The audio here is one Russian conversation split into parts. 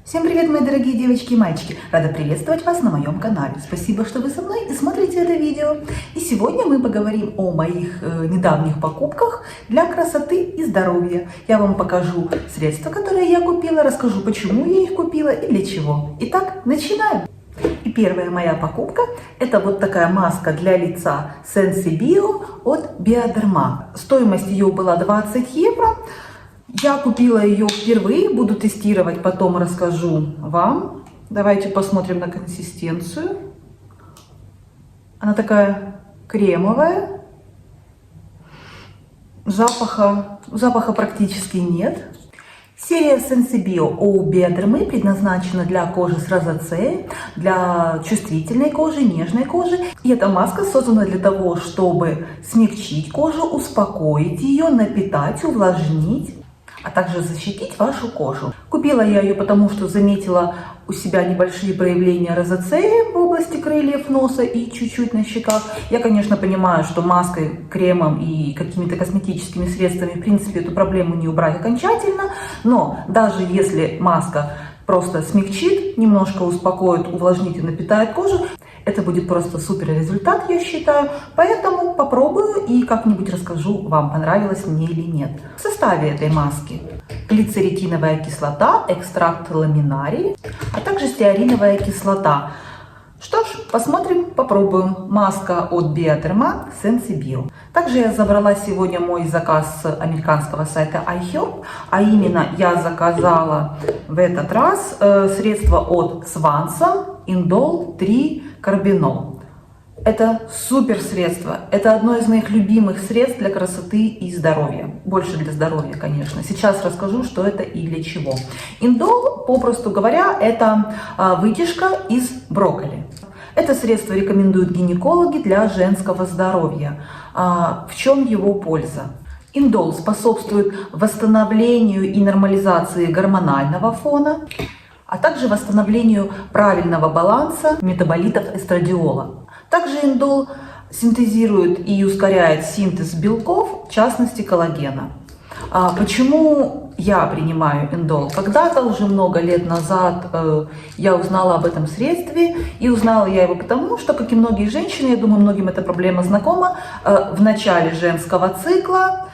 Всем привет, мои дорогие девочки и мальчики! Рада приветствовать вас на моем канале. Спасибо, что вы со мной и смотрите это видео. И сегодня мы поговорим о моих недавних покупках для красоты и здоровья. Я вам покажу средства, которые я купила, расскажу, почему я их купила и для чего. Итак, начинаем! И первая моя покупка — это вот такая маска для лица Sensibio от Bioderma. Стоимость ее была 20 евро. Я купила ее впервые, буду тестировать, потом расскажу вам. Давайте посмотрим на консистенцию. Она такая кремовая. Запаха практически нет. Серия Sensibio у Bioderma предназначена для кожи с розацеей, для чувствительной кожи, нежной кожи. И эта маска создана для того, чтобы смягчить кожу, успокоить ее, напитать, увлажнить, а также защитить вашу кожу. Купила я ее потому, что заметила у себя небольшие проявления розацеи в области крыльев носа и чуть-чуть на щеках. Я, конечно, понимаю, что маской, кремом и какими-то косметическими средствами, в принципе, эту проблему не убрать окончательно. Но даже если маска просто смягчит, немножко успокоит, увлажнит и напитает кожу, это будет просто супер результат, я считаю. Поэтому попробую и как-нибудь расскажу вам, понравилось мне или нет. В составе этой маски глицеритиновая кислота, экстракт ламинарии, а также стеариновая кислота. Что ж, посмотрим, попробуем. Маска от Bioderma Sensibio. Также я забрала сегодня мой заказ с американского сайта iHerb, а именно я заказала в этот раз средство от Swanson Indol 3 Carbinol. Это супер средство. Это одно из моих любимых средств для красоты и здоровья. Больше для здоровья, конечно. Сейчас расскажу, что это и для чего. Индол, попросту говоря, это вытяжка из брокколи. Это средство рекомендуют гинекологи для женского здоровья. В чем его польза? Индол способствует восстановлению и нормализации гормонального фона, а также восстановлению правильного баланса метаболитов эстрадиола. Также индол синтезирует и ускоряет синтез белков, в частности коллагена. Почему я принимаю индол? Когда-то, уже много лет назад, я узнала об этом средстве, и узнала я его потому, что, как и многие женщины, я думаю, многим эта проблема знакома, в начале женского цикла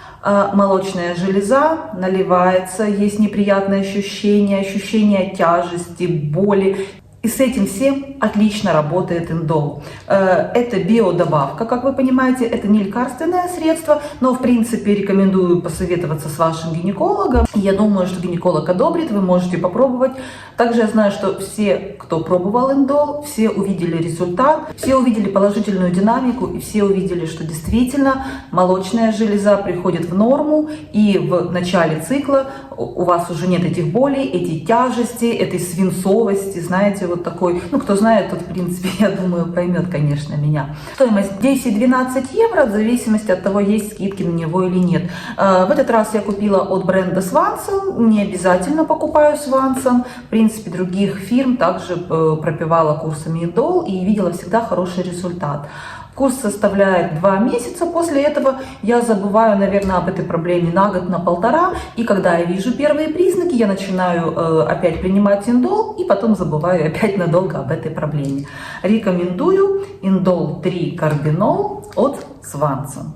молочная железа наливается, есть неприятные ощущения тяжести, боли. И с этим всем отлично работает индол. Это биодобавка, как вы понимаете, это не лекарственное средство, но в принципе рекомендую посоветоваться с вашим гинекологом. Я думаю, что гинеколог одобрит, вы можете попробовать. Также я знаю, что все, кто пробовал индол, все увидели результат, все увидели положительную динамику и все увидели, что действительно молочная железа приходит в норму, и в начале цикла у вас уже нет этих болей, этих тяжестей, этой свинцовости, знаете, вот такой, ну, кто знает, тот, в принципе, я думаю, поймет, конечно, меня. Стоимость 10-12 евро, в зависимости от того, есть скидки на него или нет. В этот раз я купила от бренда Swanson, не обязательно покупаю Swanson, в принципе, других фирм также пропивала курсами индол и видела всегда хороший результат. Курс составляет 2 месяца, после этого я забываю, наверное, об этой проблеме на год, на полтора, и когда я вижу первые признаки, я начинаю опять принимать индол, и потом забываю опять надолго об этой проблеме. Рекомендую Indol 3 Carbinol от Swanson.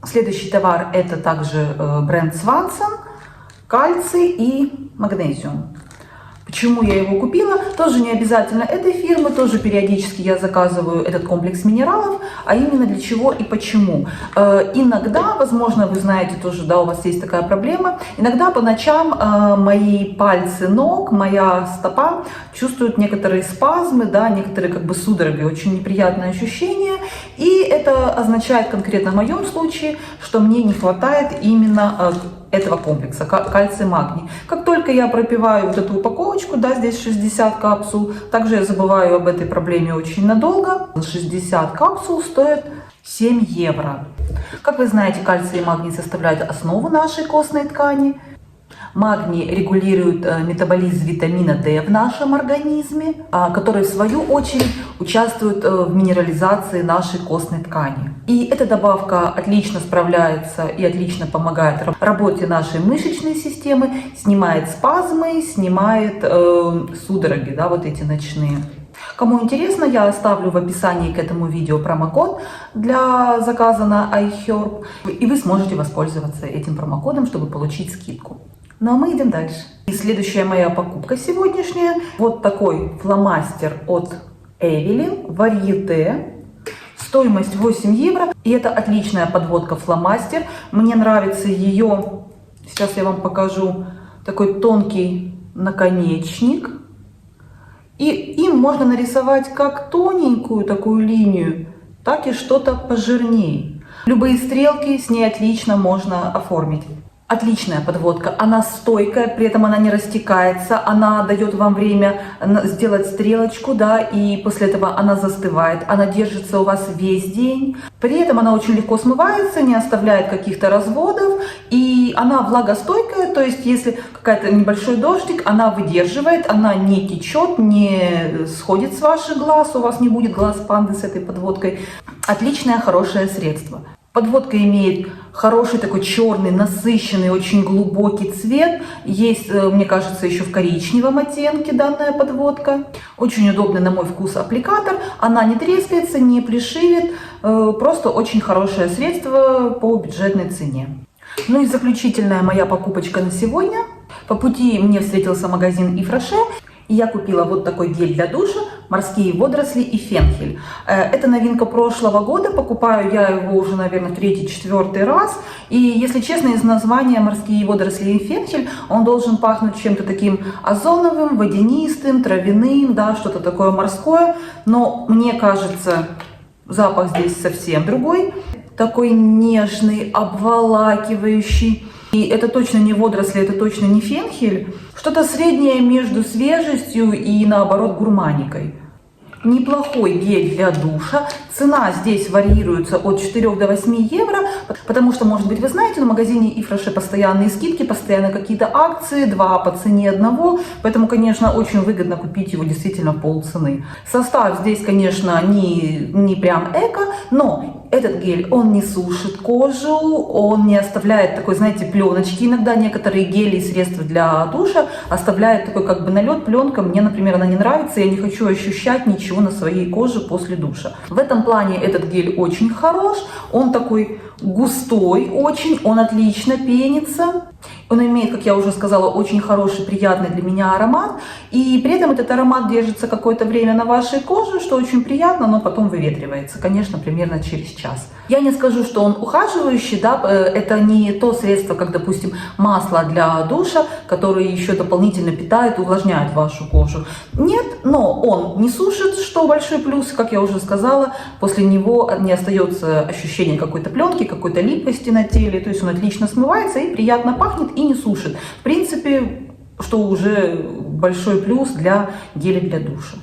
Следующий товар — это также бренд Swanson, кальций и магнезиум. Почему я его купила? Тоже не обязательно этой фирмы, тоже периодически я заказываю этот комплекс минералов, а именно для чего и почему. Иногда, возможно, вы знаете тоже, да, у вас есть такая проблема, иногда по ночам мои пальцы ног, моя стопа чувствуют некоторые спазмы, да, некоторые как бы судороги, очень неприятные ощущения, и это означает конкретно в моем случае, что мне не хватает именно этого комплекса кальций-магний. Как только я пропиваю вот эту упаковочку, да, здесь 60 капсул, также я забываю об этой проблеме очень надолго. 60 капсул стоит 7 евро. Как вы знаете, кальций и магний составляют основу нашей костной ткани. Магний регулирует метаболизм витамина D в нашем организме, который в свою очередь участвует в минерализации нашей костной ткани. И эта добавка отлично справляется и отлично помогает работе нашей мышечной системы, снимает спазмы, снимает судороги, да, вот эти ночные. Кому интересно, я оставлю в описании к этому видео промокод для заказа на iHerb, и вы сможете воспользоваться этим промокодом, чтобы получить скидку. Ну а мы идем дальше. И следующая моя покупка сегодняшняя. Вот такой фломастер от Evelyn Varieté. Стоимость 8 евро. И это отличная подводка фломастер. Мне нравится ее, сейчас я вам покажу, такой тонкий наконечник. И им можно нарисовать как тоненькую такую линию, так и что-то пожирнее. Любые стрелки с ней отлично можно оформить. Отличная подводка, она стойкая, при этом она не растекается, она дает вам время сделать стрелочку, да, и после этого она застывает, она держится у вас весь день. При этом она очень легко смывается, не оставляет каких-то разводов, и она влагостойкая, то есть если какой-то небольшой дождик, она выдерживает, она не течет, не сходит с ваших глаз, у вас не будет глаз панды с этой подводкой. Отличное, хорошее средство. Подводка имеет хороший такой черный, насыщенный, очень глубокий цвет. Есть, мне кажется, еще в коричневом оттенке данная подводка. Очень удобный, на мой вкус, аппликатор. Она не трескается, не плешивит. Просто очень хорошее средство по бюджетной цене. Ну и заключительная моя покупочка на сегодня. По пути мне встретился магазин Ифраше. И я купила вот такой гель для душа, морские водоросли и фенхель. Это новинка прошлого года, покупаю я его уже, наверное, 3-4 раз. И, если честно, из названия морские водоросли и фенхель он должен пахнуть чем-то таким озоновым, водянистым, травяным, да, что-то такое морское. Но мне кажется, запах здесь совсем другой, такой нежный, обволакивающий. И это точно не водоросли, это точно не фенхель. Что-то среднее между свежестью и, наоборот, гурманикой. Неплохой гель для душа. Цена здесь варьируется от 4 до 8 евро, потому что, может быть, вы знаете, в магазине Ифраше постоянные скидки, постоянно какие-то акции, 2 по цене 1. Поэтому, конечно, очень выгодно купить его действительно в полцены. Состав здесь, конечно, не прям эко, но этот гель, он не сушит кожу, он не оставляет такой, знаете, пленочки. Иногда некоторые гели и средства для душа оставляют такой как бы налет, пленка. Мне, например, она не нравится, я не хочу ощущать ничего на своей коже после душа. В этом плане этот гель очень хорош, он такой густой очень, он отлично пенится. Он имеет, как я уже сказала, очень хороший, приятный для меня аромат. И при этом этот аромат держится какое-то время на вашей коже, что очень приятно, но потом выветривается, конечно, примерно через час. Я не скажу, что он ухаживающий, да, это не то средство, как, допустим, масло для душа, которое еще дополнительно питает, увлажняет вашу кожу. Нет, но он не сушит, что большой плюс, как я уже сказала, после него не остается ощущение какой-то пленки, какой-то липкости на теле, то есть он отлично смывается и приятно пахнет и не сушит. В принципе, что уже большой плюс для геля для душа.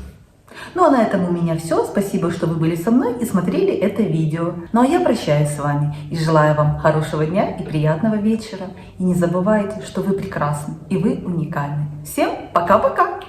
Ну а на этом у меня все. Спасибо, что вы были со мной и смотрели это видео. Ну а я прощаюсь с вами и желаю вам хорошего дня и приятного вечера. И не забывайте, что вы прекрасны и вы уникальны. Всем пока-пока!